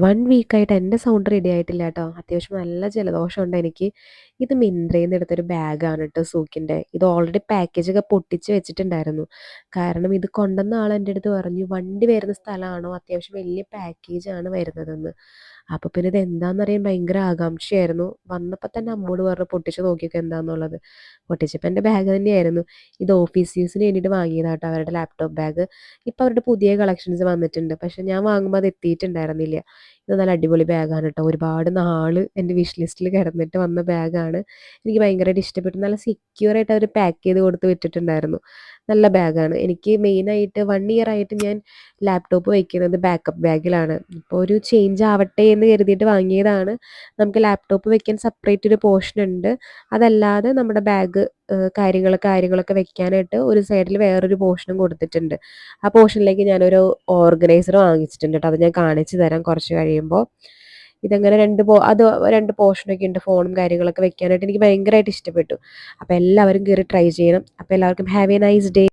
1 വീക്കായിട്ട് എൻ്റെ sound ready ആയിട്ടില്ല ട്ടോ. അത്യാവശ്യം നല്ല ജലദോഷമുണ്ട് എനിക്ക്. ഇത് മിന്ത്രേന്ന് എടുത്തൊരു ബാഗാണ് ട്ടോ സൂക്കിൻ്റെ. ഇത് ഓൾറെഡി പാക്കേജൊക്കെ പൊട്ടിച്ച് വെച്ചിട്ടുണ്ടായിരുന്നു. കാരണം ഇത് കൊണ്ടുവന്ന ആൾ എൻ്റെ അടുത്ത് പറഞ്ഞു, "വണ്ടി വരുന്ന സ്ഥലമാണോ? അത്യാവശ്യം വലിയ പാക്കേജാണ് വരുന്നതെന്ന്." അപ്പോൾ പിന്നെ ഇത് എന്താണെന്നറിയാൻ ഭയങ്കര ആകാംക്ഷയായിരുന്നു. വന്നപ്പോൾ തന്നെ അമ്മോട് പറഞ്ഞു, "പൊട്ടിച്ച് നോക്കിക്കോ എന്താന്നുള്ളത്." പൊട്ടിച്ചപ്പോൾ എൻ്റെ ബാഗ് തന്നെയായിരുന്നു. ഇത് ഓഫീസ് യൂസിന് വേണ്ടിയിട്ട് വാങ്ങിയതാട്ടോ അവരുടെ ലാപ്ടോപ്പ് ബാഗ്. ഇപ്പോൾ അവരുടെ പുതിയ കളക്ഷൻസ് വന്നിട്ടുണ്ട്. പക്ഷേ ഞാൻ വാങ്ങുമ്പോൾ അത് എത്തിയിട്ടുണ്ടായിരുന്നില്ല. ഇത് നല്ല അടിപൊളി ബാഗാണ് ട്ടോ. ഒരുപാട് നാള് എൻ്റെ വിഷ് ലിസ്റ്റിൽ കിടന്നിട്ട് വന്ന ബാഗാണ്. എനിക്ക് ഭയങ്കരമായിട്ട് ഇഷ്ടപ്പെട്ടു. നല്ല സെക്യൂറായിട്ട് അവർ പാക്ക് ചെയ്ത് കൊടുത്ത് വിട്ടിട്ടുണ്ടായിരുന്നു. നല്ല ബാഗാണ്. എനിക്ക് മെയിനായിട്ട് 1 ഇയർ ആയിട്ട് ഞാൻ ലാപ്ടോപ്പ് വയ്ക്കുന്നത് ബാക്കപ്പ് ബാഗിലാണ്. ഇപ്പോൾ ഒരു ചേഞ്ച് ആവട്ടെ എന്ന് കരുതിയിട്ട് വാങ്ങിയതാണ്. നമുക്ക് ലാപ്ടോപ്പ് വെക്കാൻ സെപ്പറേറ്റ് ഒരു പോർഷൻ ഉണ്ട്. അതല്ലാതെ നമ്മുടെ ബാഗ് കാര്യങ്ങളൊക്കെ വെക്കാനായിട്ട് ഒരു സൈഡിൽ വേറൊരു പോർഷനും കൊടുത്തിട്ടുണ്ട്. ആ പോർഷനിലേക്ക് ഞാനൊരു ഓർഗനൈസർ വാങ്ങിച്ചിട്ടുണ്ട് ട്ടോ. അത് ഞാൻ കാണിച്ചു തരാം കുറച്ച് കഴിയുമ്പോൾ. ഇതങ്ങനെ 2 പോർഷനൊക്കെ ഉണ്ട്. ഫോണും കാര്യങ്ങളൊക്കെ വെക്കാനായിട്ട് എനിക്ക് ഭയങ്കരമായിട്ട് ഇഷ്ടപ്പെട്ടു. അപ്പോൾ എല്ലാവരും കയറി ട്രൈ ചെയ്യണം. അപ്പോൾ എല്ലാവർക്കും ഹാവ് എ നൈസ് ഡേ.